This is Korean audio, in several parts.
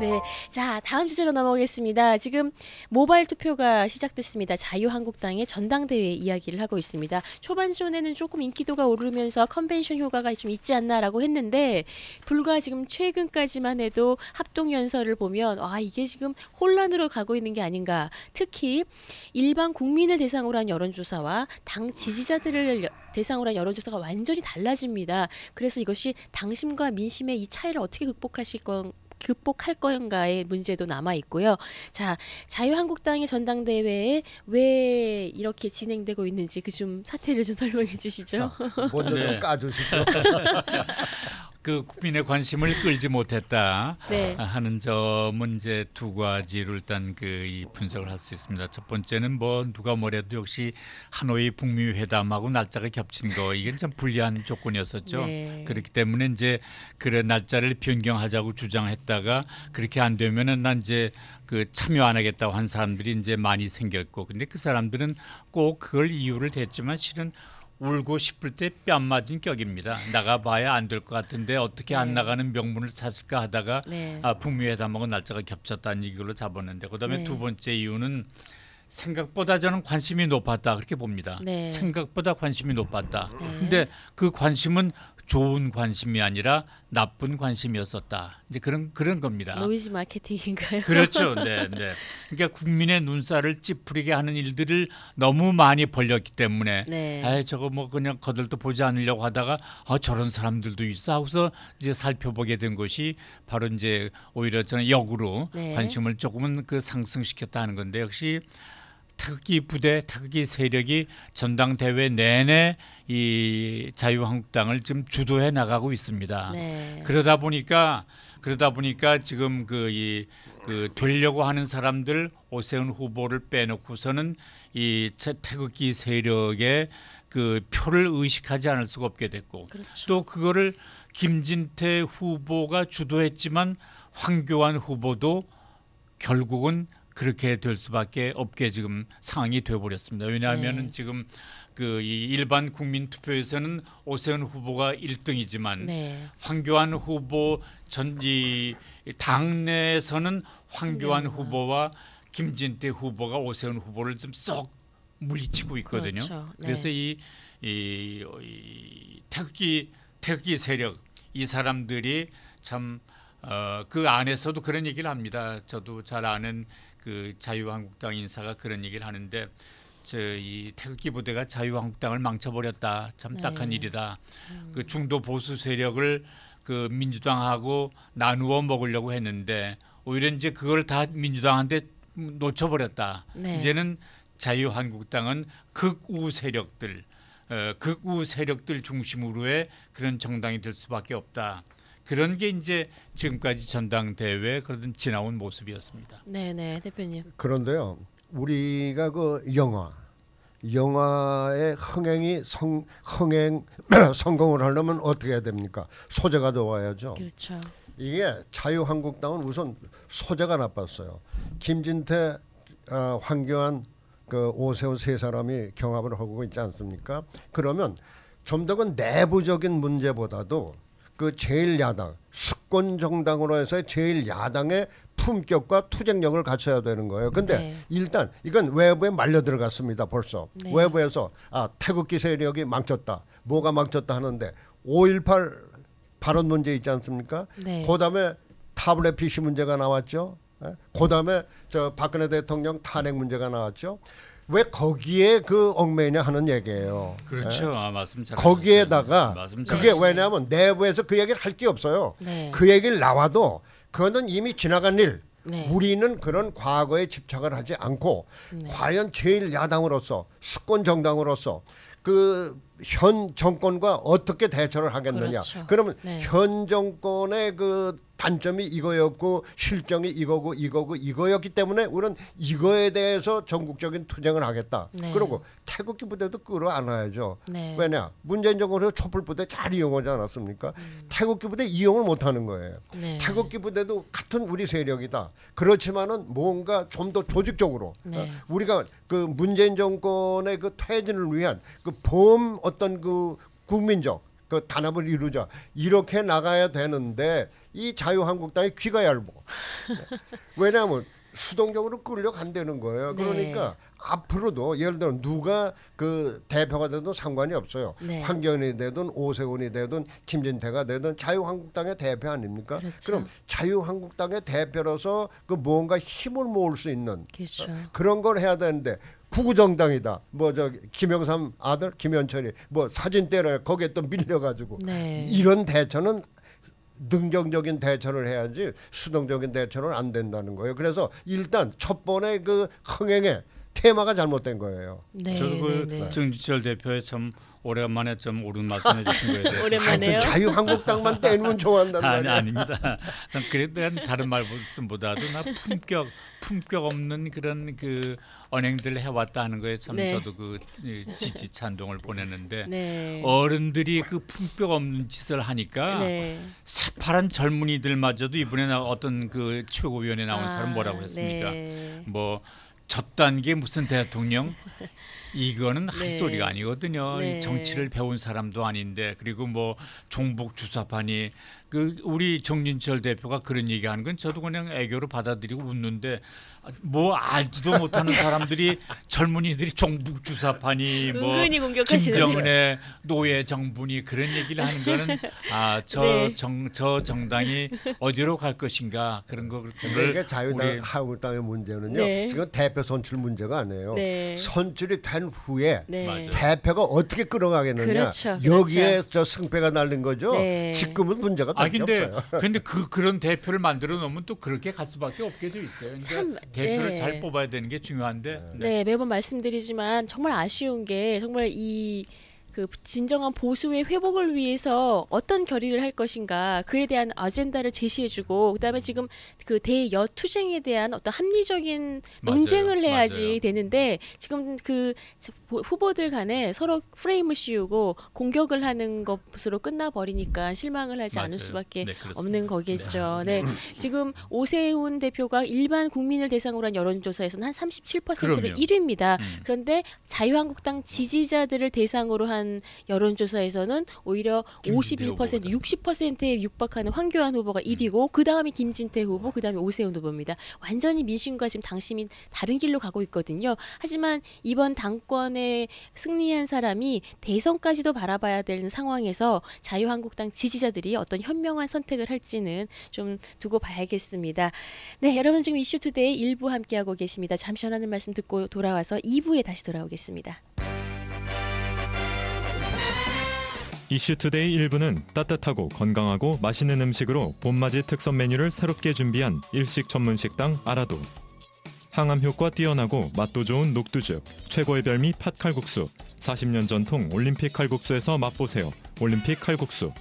네, 자 다음 주제로 넘어가겠습니다. 지금 모바일 투표가 시작됐습니다. 자유한국당의 전당대회 이야기를 하고 있습니다. 초반전에는 조금 인기도가 오르면서 컨벤션 효과가 좀 있지 않나라고 했는데 불과 지금 최근까지만 해도 합동연설을 보면 이게 지금 혼란으로 가고 있는 게 아닌가. 특히 일반 국민을 대상으로 한 여론조사와 당 지지자들을 대상으로 한 여론조사가 완전히 달라집니다. 그래서 이것이 당심과 민심의 이 차이를 어떻게 극복할 건가의 문제도 남아 있고요. 자, 자유한국당의 전당대회에 왜 이렇게 진행되고 있는지 그 좀 사태를 좀 설명해 주시죠. 먼저 좀 까주시죠. 그 국민의 관심을 끌지 못했다 네. 하는 점은 이제 두 가지로 일단 이 분석을 할 수 있습니다. 첫 번째는 뭐 누가 뭐래도 역시 하노이 북미 회담하고 날짜가 겹친 거 이게 참 불리한 조건이었었죠. 네. 그렇기 때문에 이제 그래 날짜를 변경하자고 주장했다가 그렇게 안 되면은 난 이제 참여 안 하겠다고 한 사람들이 이제 많이 생겼고, 근데 그 사람들은 꼭 그걸 이유를 댔지만 실은 울고 싶을 때 뺨 맞은 격입니다. 나가봐야 안 될 것 같은데 어떻게 안 나가는 명분을 찾을까 하다가 북미 회담하고 날짜가 겹쳤다는 얘기로 잡았는데, 그다음에 두 번째 이유는 생각보다 저는 관심이 높았다 그렇게 봅니다. 생각보다 관심이 높았다. 근데 그 관심은 좋은 관심이 아니라 나쁜 관심이었었다. 이제 그런 겁니다. 노이즈 마케팅인가요? 그렇죠. 네. 그러니까 국민의 눈살을 찌푸리게 하는 일들을 너무 많이 벌렸기 때문에 저거 뭐 그냥 거들떠 보지 않으려고 하다가 저런 사람들도 있어 하고서 이제 살펴보게 된 것이 바로 이제 오히려 저는 역으로 관심을 조금은 상승시켰다는 건데, 역시 태극기 부대, 태극기 세력이 전당대회 내내 이 자유한국당을 지금 주도해 나가고 있습니다. 그러다 보니까 지금 되려고 하는 사람들 오세훈 후보를 빼놓고서는 이 태극기 세력의 표를 의식하지 않을 수가 없게 됐고, 또 그거를 김진태 후보가 주도했지만 황교안 후보도 결국은 그렇게 될 수밖에 없게 지금 상황이 되어버렸습니다. 왜냐하면 지금 이 일반 국민 투표에서는 오세훈 후보가 1등이지만 황교안 후보 이 당내에서는 황교안 후보와 김진태 후보가 오세훈 후보를 좀 쏙 물리치고 있거든요. 그래서 이 태극기 세력 이 사람들이 참 그 안에서도 그런 얘기를 합니다. 저도 잘 아는 자유한국당 인사가 그런 얘기를 하는데, 이 태극기 부대가 자유한국당을 망쳐버렸다. 참 딱한 일이다. 중도 보수 세력을 민주당하고 나누어 먹으려고 했는데 오히려 이제 그걸 다 민주당한테 놓쳐버렸다. 이제는 자유한국당은 극우 세력들 중심으로의 그런 정당이 될 수밖에 없다. 그런 게 이제 지금까지 전당대회 그러던 지나온 모습이었습니다. 네, 대표님. 그런데요, 우리가 영화의 흥행이 성공을 하려면 어떻게 해야 됩니까? 소재가 좋아야죠. 그렇죠. 이게 자유한국당은 우선 소재가 나빴어요. 김진태, 황교안, 오세훈 세 사람이 경합을 하고 있지 않습니까? 그러면 좀 더 내부적인 문제보다도 제1야당, 수권 정당으로 해서 제1야당의 품격과 투쟁력을 갖춰야 되는 거예요. 근데 일단 이건 외부에 말려 들어갔습니다. 벌써 외부에서 태극기 세력이 망쳤다, 뭐가 망쳤다 하는데 5.18 발언 문제 있지 않습니까? 그다음에 타블렛 PC 문제가 나왔죠. 그다음에 박근혜 대통령 탄핵 문제가 나왔죠. 왜 거기에 얽매이냐 하는 얘기예요. 그렇죠. 맞습니다. 거기에다가 그게 왜냐하면 내부에서 그 얘기를 할 게 없어요. 그 얘기를 나와도 그거는 이미 지나간 일. 우리는 그런 과거에 집착을 하지 않고 과연 제1야당으로서 수권 정당으로서 현 정권과 어떻게 대처를 하겠느냐. 그러면 현 정권의 단점이 이거였고 실정이 이거였기 때문에 우리는 이거에 대해서 전국적인 투쟁을 하겠다. 그리고 태극기 부대도 끌어안아야죠. 왜냐? 문재인 정권에서 촛불 부대 잘 이용하지 않았습니까? 태극기 부대 이용을 못하는 거예요. 태극기 부대도 같은 우리 세력이다. 그렇지만은 뭔가 좀 더 조직적으로 우리가 문재인 정권의 퇴진을 위한 어떤 국민적 그 단합을 이루자 이렇게 나가야 되는데 이 자유한국당의 귀가 얇어. 왜냐하면 수동적으로 끌려간다는 거예요. 그러니까 앞으로도 예를 들어 누가 그 대표가 되든 상관이 없어요. 황교안이 되든 오세훈이 되든 김진태가 되든 자유한국당의 대표 아닙니까? 그렇죠. 그럼 자유한국당의 대표로서 그 뭔가 힘을 모을 수 있는 그렇죠. 그런 걸 해야 되는데 구구정당이다. 뭐 저 김영삼 아들 김현철이 뭐 사진 때려 거기에 또 밀려가지고 이런 대처는 능동적인 대처를 해야지 수동적인 대처는 안 된다는 거예요. 그래서 일단 첫 번에 그 흥행에 테마가 잘못된 거예요. 저도 그 정진철 대표의 참 오랜만에 좀 옳은 말씀해 주신 거예요. 오랜만에요. 자유한국당만 떼면 좋아한단 말이에요. 아닙니다. 그래도 다른 말씀보다도 나 품격 없는 그런 그 언행들을 해왔다 하는 거에 참 저도 그 지지 찬동을 보냈는데 어른들이 그 품격 없는 짓을 하니까 새파란 젊은이들마저도 이번에 어떤 그 최고위원회 나온 사람 뭐라고 했습니까? 뭐 졌단 게 무슨 대통령? 이거는 할 소리가 아니거든요. 이 정치를 배운 사람도 아닌데 그리고 뭐 종북 주사파니 그 우리 정진철 대표가 그런 얘기하는 건 저도 그냥 애교로 받아들이고 웃는데 뭐 알지도 못하는 사람들이 젊은이들이 종북 주사파니 뭐 김정은의 노예 정분이 그런 얘기를 하는 거는 저 정당이 어디로 갈 것인가 그런 거를 그러니까 자유한국당의 문제는요. 지금 대표 선출 문제가 아니에요. 선출이 된 후에 대표가 어떻게 끌어가겠느냐. 여기에 저 승패가 날린 거죠. 지금은 문제가 근데 그런 대표를 만들어 놓으면 또 그렇게 갈 수밖에 없게 돼 있어요. 그러니까 대표를 잘 뽑아야 되는 게 중요한데. 매번 말씀드리지만 정말 아쉬운 게 정말 그 진정한 보수의 회복을 위해서 어떤 결의를 할 것인가 그에 대한 아젠다를 제시해주고 그다음에 지금 그 대여투쟁에 대한 어떤 합리적인 논쟁을 해야지 되는데 지금 그 후보들 간에 서로 프레임을 씌우고 공격을 하는 것으로 끝나버리니까 실망을 하지 않을 수밖에 없는 거겠죠. 지금 오세훈 대표가 일반 국민을 대상으로 한 여론조사에서는 한 37%로 1위입니다. 그런데 자유한국당 지지자들을 대상으로 한 여론조사에서는 오히려 51%, 60%에 육박하는 황교안 후보가 1위고 그 다음이 김진태 후보, 그 다음에 오세훈 후보입니다. 완전히 민심과 지금 당심이 다른 길로 가고 있거든요. 하지만 이번 당권에 승리한 사람이 대선까지도 바라봐야 되는 상황에서 자유한국당 지지자들이 어떤 현명한 선택을 할지는 좀 두고 봐야겠습니다. 여러분 지금 이슈투데이 1부 함께하고 계십니다. 잠시 전하는 말씀 듣고 돌아와서 2부에 다시 돌아오겠습니다. 이슈투데이 1부는 따뜻하고 건강하고 맛있는 음식으로 봄맞이 특선 메뉴를 새롭게 준비한 일식 전문 식당 아라도. 항암 효과 뛰어나고 맛도 좋은 녹두죽, 최고의 별미 팥칼국수, 40년 전통 올림픽 칼국수에서 맛보세요. 올림픽 칼국수.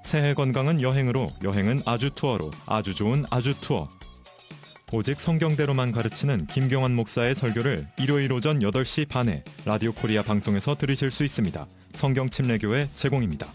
새해 건강은 여행으로, 여행은 아주 투어로, 아주 좋은 아주 투어. 오직 성경대로만 가르치는 김경환 목사의 설교를 일요일 오전 8시 반에 라디오 코리아 방송에서 들으실 수 있습니다. 성경침례교회 제공입니다.